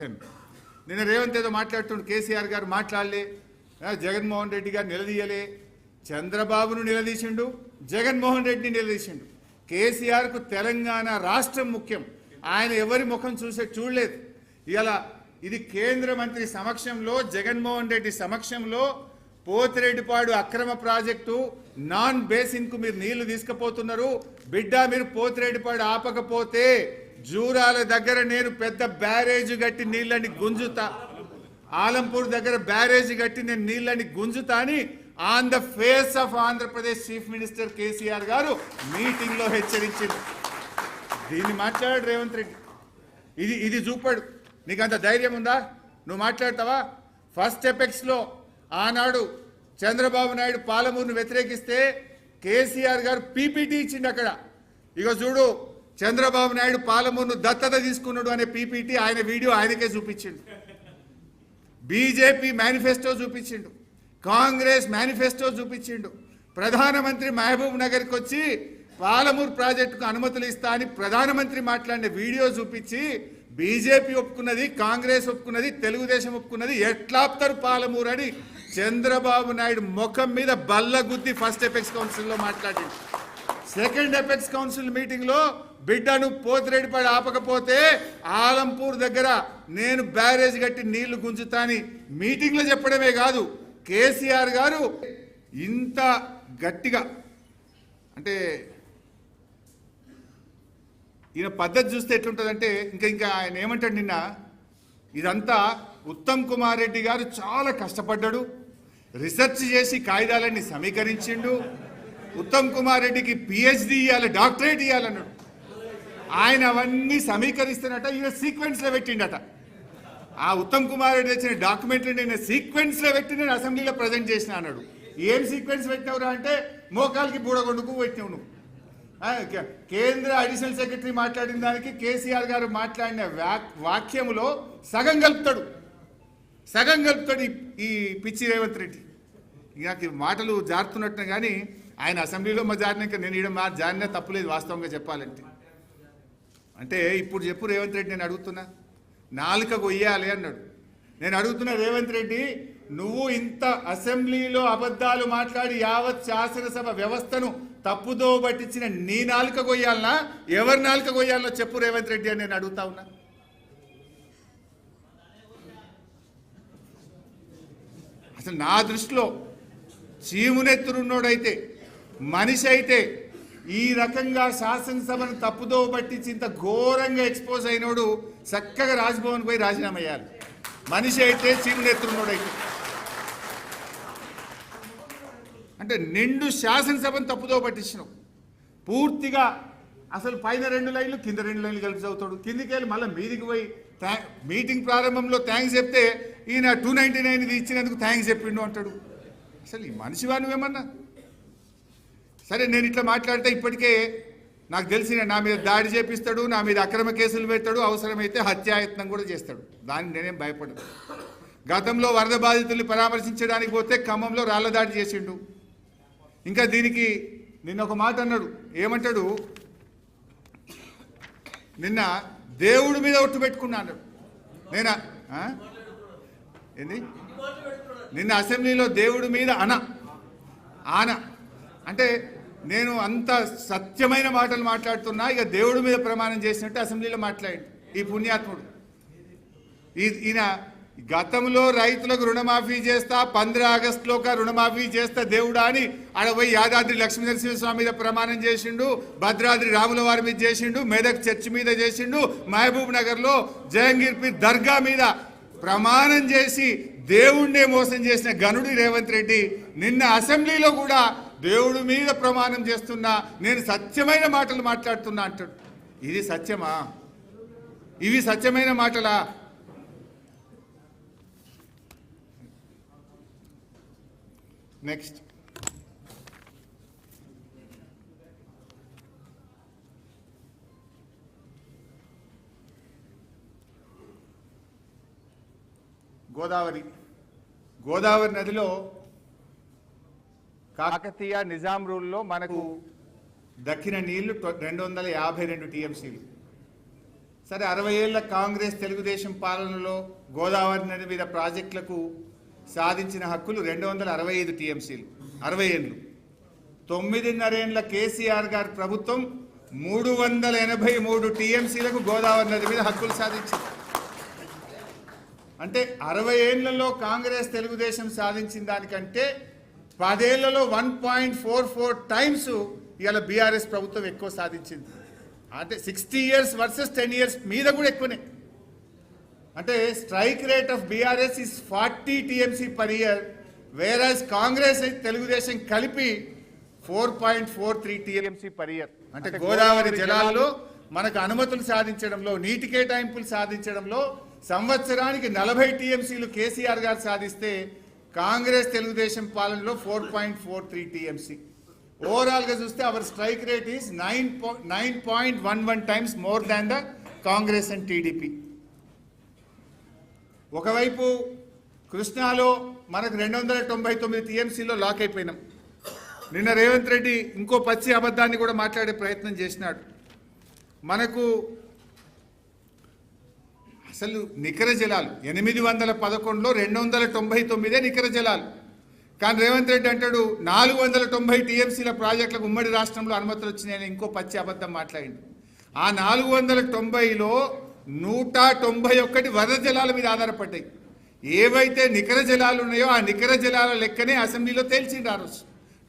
నిన్న రేవంత్ ఏదో మాట్లాడుతుండు, కేసీఆర్ గారు మాట్లాడలే, జగన్మోహన్ రెడ్డి గారు నిలదీయలే, చంద్రబాబును నిలదీసిండు, జగన్మోహన్ రెడ్డిని నిలదీసిండు. కేసీఆర్కు తెలంగాణ రాష్ట్రం ముఖ్యం, ఆయన ఎవరి ముఖం చూడలేదు. ఇలా ఇది కేంద్ర మంత్రి సమక్షంలో, జగన్మోహన్ రెడ్డి సమక్షంలో పోతిరెడ్డిపాడు అక్రమ ప్రాజెక్టు నాన్ బేసిన్కు మీరు నీళ్లు తీసుకుపోతున్నారు. బిడ్డ మీరు పోతిరెడ్డిపాడు ఆపకపోతే జూరాల దగ్గర నేను పెద్ద బ్యారేజ్ కట్టి నీళ్ళని గుంజుతా, ఆలంపూర్ దగ్గర బ్యారేజ్ కట్టి నేను నీళ్ళని గుంజుతా అని on the face of Andhra Pradesh chief minister KCR గారు మీటింగ్ లో హెచ్చరించింది. దీన్ని మాట్లాడాడు రేవంత్ రెడ్డి. ఇది చూపాడు. నీకు అంత ధైర్యం ఉందా? నువ్వు మాట్లాడతావా? ఫస్ట్ ఎపెక్స్ లో ఆనాడు చంద్రబాబు నాయుడు పాలమూరును వ్యతిరేకిస్తే కేసీఆర్ గారు పీపీటీ ఇచ్చిండు. అక్కడ ఇక చూడు, చంద్రబాబు నాయుడు పాలమూరును దత్తత తీసుకున్నాడు అనే పీపీటీ ఆయన వీడియో ఆయనకే చూపించిండు. బీజేపీ మేనిఫెస్టో చూపించిండు, కాంగ్రెస్ మేనిఫెస్టో చూపించిండు. ప్రధానమంత్రి మహబూబ్ నగర్కి వచ్చి పాలమూరు ప్రాజెక్టుకు అనుమతులు ఇస్తా అని ప్రధానమంత్రి మాట్లాడిన వీడియో చూపించి బీజేపీ ఒప్పుకున్నది, కాంగ్రెస్ ఒప్పుకున్నది, తెలుగుదేశం ఒప్పుకున్నది, ఎట్లాప్తారు పాలమూరు అని చంద్రబాబు నాయుడు ముఖం మీద బల్లగుద్ది ఫస్ట్ ఎపెక్స్ కౌన్సిల్లో మాట్లాడింది. సెకండ్ ఎపెక్స్ కౌన్సిల్ మీటింగ్ లో బిడ్డను పోతిరెడ్డిపాడు ఆపకపోతే ఆలంపూర్ దగ్గర నేను బ్యారేజ్ కట్టి నీళ్లు గుంజుతాని మీటింగ్ లో చెప్పడమే కాదు, కేసీఆర్ గారు ఇంత గట్టిగా, అంటే ఈయన పద్ధతి చూస్తే ఎట్లుంటుందంటే ఇంకా ఆయన ఏమంటాడు, నిన్న ఇదంతా ఉత్తమ్ కుమార్ రెడ్డి గారు చాలా కష్టపడ్డాడు, రీసెర్చ్ చేసి కాగితాలన్నీ సమీకరించిండు, ఉత్తమ్ కుమార్ రెడ్డికి పిహెచ్డి ఇవ్వాలి, డాక్టరేట్ ఇవ్వాలన్నాడు. ఆయన అవన్నీ సమీకరిస్తున్నట ఈయన సీక్వెన్స్లో పెట్టిండట. ఆ ఉత్తమ్ కుమార్ రెడ్డి తెచ్చిన డాక్యుమెంట్లు నేను సీక్వెన్స్లో పెట్టి నేను అసెంబ్లీలో ప్రజెంట్ చేసిన అన్నాడు. ఏం సీక్వెన్స్ పెట్టినవురా అంటే మోకాలకి బూడగొండుకు పెట్టినావు నువ్వు. కేంద్ర అడిషనల్ సెక్రటరీ మాట్లాడిన దానికి కేసీఆర్ గారు మాట్లాడిన వాక్యములో సగం కలుపుతాడు ఈ పిచ్చి రేవంత్ రెడ్డి. నాకు మాటలు జారుతున్నట్టు కానీ ఆయన అసెంబ్లీలో జారినాక నేను ఈడ జారినా తప్పులేదు వాస్తవంగా చెప్పాలంటే. అంటే ఇప్పుడు చెప్పు రేవంత్ రెడ్డి, నేను అడుగుతున్నా, నాలుక కొయ్యాలి అన్నాడు. నేను అడుగుతున్నా రేవంత్ రెడ్డి, నువ్వు ఇంత అసెంబ్లీలో అబద్ధాలు మాట్లాడి యావత్ శాసనసభ వ్యవస్థను తప్పుదో పట్టించిన నీ నాలుక కొయ్యాలనా, ఎవరి నాలుక కొయ్యాలనో చెప్పు రేవంత్ రెడ్డి అని నేను అడుగుతా ఉన్నా. అసలు నా దృష్టిలో చీమునెత్తురున్నోడైతే, మనిషి అయితే, ఈ రకంగా శాసనసభను తప్పుదో పట్టించి ఇంత ఘోరంగా ఎక్స్పోజ్ అయినోడు చక్కగా రాజ్భవన్ పోయి రాజీనామా అయ్యాలి. మనిషి అయితే, చీమునెత్తురున్నోడైతే. అంటే నిండు శాసనసభను తప్పుదో పట్టించినావు పూర్తిగా. అసలు పైన 2 లైన్లు కింద 2 లైన్లు కలిపి చదువుతాడు, కిందికి వెళ్ళి మళ్ళీ మీదికి పోయి మీటింగ్ ప్రారంభంలో థ్యాంక్స్ చెప్తే ఈయన 299 ఇది ఇచ్చినందుకు థ్యాంక్స్ చెప్పిండు అంటాడు. అసలు ఈ మనిషివా నువ్వేమన్నా? సరే, నేను ఇట్లా మాట్లాడితే ఇప్పటికే నాకు తెలిసిన నా మీద దాడి చేపిస్తాడు, నా మీద అక్రమ కేసులు పెడతాడు, అవసరమైతే హత్యాయత్నం కూడా చేస్తాడు. దానికి నేనేం భయపడను. గతంలో వరద బాధితుల్ని పరామర్శించడానికి పోతే ఖమ్మంలో రాళ్ల దాడి చేసిండు. ఇంకా దీనికి నిన్న ఒక మాట అన్నాడు, ఏమంటాడు, నిన్న దేవుడి మీద ఒట్టు పెట్టుకున్నా అన్నాడు. నేనా ఏంది నిన్న అసెంబ్లీలో దేవుడి మీద ఆన అంటే నేను అంత సత్యమైన మాటలు మాట్లాడుతున్నా, ఇక దేవుడి మీద ప్రమాణం చేసినట్టు అసెంబ్లీలో మాట్లాడి ఈ పుణ్యాత్ముడు. ఈయన గతంలో రైతులకు రుణమాఫీ చేస్తా, 15 ఆగస్టులోక రుణమాఫీ చేస్తా దేవుడా అని ఆడపోయి యాదాద్రి లక్ష్మీనరసింహస్వామి మీద ప్రమాణం చేసిండు, భద్రాద్రి రాముల వారి మీద చేసిండు, మెదక్ చర్చి మీద చేసిండు, మహబూబ్ నగర్లో జహంగీర్పీర్ దర్గా మీద ప్రమాణం చేసి దేవుణ్ణే మోసం చేసిన గనుడి రేవంత్ రెడ్డి నిన్న అసెంబ్లీలో కూడా దేవుడి మీద ప్రమాణం చేస్తున్నా, నేను సత్యమైన మాటలు మాట్లాడుతున్నా అంటాడు. ఇది సత్యమా? ఇవి సత్యమైన మాటలా? నెక్స్ట్, గోదావరి నదిలో కాకతీయ నిజాం రూల్లో మనకు దక్కిన నీళ్లు 252 టీఎంసీలు. సరే 60 ఏళ్ల కాంగ్రెస్ తెలుగుదేశం పాలనలో గోదావరి నది మీద ప్రాజెక్టులకు సాధించిన హక్కులు 265 టీఎంసీలు 60 ఏళ్ళు. 9.5 ఏళ్ల కేసీఆర్ గారి ప్రభుత్వం 383 టీఎంసీలకు గోదావరి నది మీద హక్కులు సాధించింది. అంటే 60 ఏళ్లలో కాంగ్రెస్ తెలుగుదేశం సాధించిన దానికంటే 10 ఏళ్లలో 1.44 టైమ్స్ ఇవాళ బీఆర్ఎస్ ప్రభుత్వం ఎక్కువ సాధించింది. అంటే 60 years వర్సెస్ 10 years మీద కూడా ఎక్కువనే. అంటే strike rate of BRS is 40 TMC per year, whereas Congress Telugu Desam కలిపి 4.43 టీఎంసీ పర్ ఇయర్. అంటే గోదావరి జలాల్లో మనకు అనుమతులు సాధించడంలో, నీటి కేటాయింపులు సాధించడంలో సంవత్సరానికి 40 టీఎంసీలు కేసీఆర్ గారు సాధిస్తే కాంగ్రెస్ తెలుగుదేశం పాలనలో 4.43 టీఎంసీ. ఓవరాల్ గా చూస్తే our strike rate is 9.11 times more than the Congress and TDP. ఒకవైపు కృష్ణాలో మనకు 299 టీఎంసీలో లాక్ అయిపోయినాం. నిన్న రేవంత్ రెడ్డి ఇంకో పచ్చి అబద్ధాన్ని కూడా మాట్లాడే ప్రయత్నం చేసినాడు. మనకు అసలు నికర జలాలు 811లో 299 నికర జలాలు. కానీ రేవంత్ రెడ్డి అంటాడు 490 టీఎంసీల ప్రాజెక్టులకు ఉమ్మడి రాష్ట్రంలో అనుమతులు వచ్చినాయని ఇంకో పచ్చి అబద్ధం మాట్లాడింది. ఆ 490లో 191 వరద జలాల మీద ఆధారపడ్డాయి. ఏవైతే నికర జలాలు ఉన్నాయో ఆ నికర జలాల లెక్కనే అసెంబ్లీలో తేల్చింది ఆ రోజు.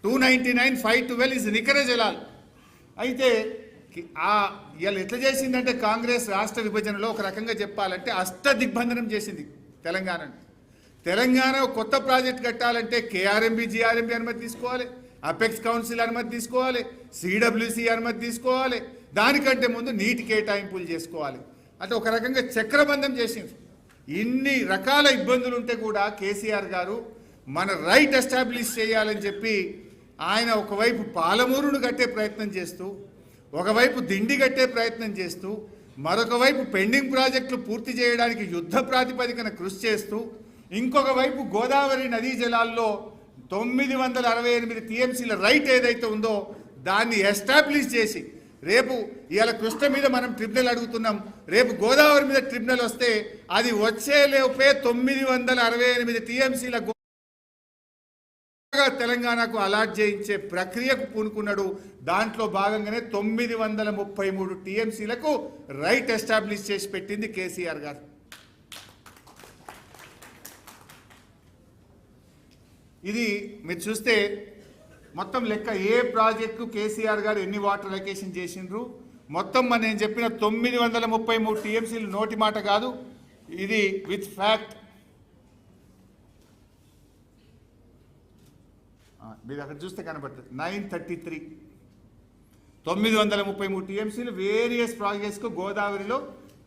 299, 512 ఇస్ నికర జలాలు. అయితే ఇవాళ ఎట్లా చేసిందంటే కాంగ్రెస్ రాష్ట్ర విభజనలో ఒక రకంగా చెప్పాలంటే అష్టదిగ్బంధనం చేసింది తెలంగాణను. తెలంగాణ కొత్త ప్రాజెక్ట్ కట్టాలంటే కేఆర్ఎంబి, జిఆర్ఎంబి అనుమతి తీసుకోవాలి, అపెక్స్ కౌన్సిల్ అనుమతి తీసుకోవాలి, సిడబ్ల్యూసి అనుమతి తీసుకోవాలి, దానికంటే ముందు నీటి కేటాయింపులు చేసుకోవాలి. అంటే ఒక రకంగా చక్రబంధం చేసింది. ఇన్ని రకాల ఇబ్బందులు ఉంటే కూడా కేసీఆర్ గారు మన రైట్ ఎస్టాబ్లిష్ చేయాలని చెప్పి ఆయన ఒకవైపు పాలమూరును కట్టే ప్రయత్నం చేస్తూ, ఒకవైపు దిండి కట్టే ప్రయత్నం చేస్తూ, మరొక వైపు పెండింగ్ ప్రాజెక్టులు పూర్తి చేయడానికి యుద్ధ ప్రాతిపదికన కృషి చేస్తూ, ఇంకొక వైపు గోదావరి నదీ జలాల్లో 968 టీఎంసీల రైట్ ఏదైతే ఉందో దాన్ని ఎస్టాబ్లిష్ చేసి, రేపు ఇవాళ కృష్ణ మీద మనం ట్రిబ్యునల్ అడుగుతున్నాం, రేపు గోదావరి మీద ట్రిబ్యునల్ వస్తే అది వచ్చేలోపే 968 టీఎంసీల తెలంగాణకు అలాట్ చేయించే ప్రక్రియకు పూనుకున్నాడు. దాంట్లో భాగంగానే 933 టీఎంసీలకు రైట్ ఎస్టాబ్లిష్ చేసి పెట్టింది కేసీఆర్ గారు. ఇది మీరు చూస్తే మొత్తం లెక్క ఏ ప్రాజెక్టు కేసీఆర్ గారు ఎన్ని వాటర్ అలొకేషన్ చేసిండ్రు మొత్తం నేను చెప్పిన 933 టీఎంసీలు నోటి మాట కాదు, ఇది విత్ ఫ్యాక్ట్. మీరు అక్కడ చూస్తే కనబడుతుంది 933 933 టీఎంసీలు వేరియస్ ప్రాజెక్ట్స్కు గోదావరిలో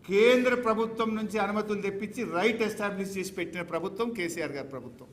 కేంద్ర ప్రభుత్వం నుంచి అనుమతులు తెప్పించి రైట్ ఎస్టాబ్లిష్ చేసి పెట్టిన ప్రభుత్వం కేసీఆర్ గారి ప్రభుత్వం.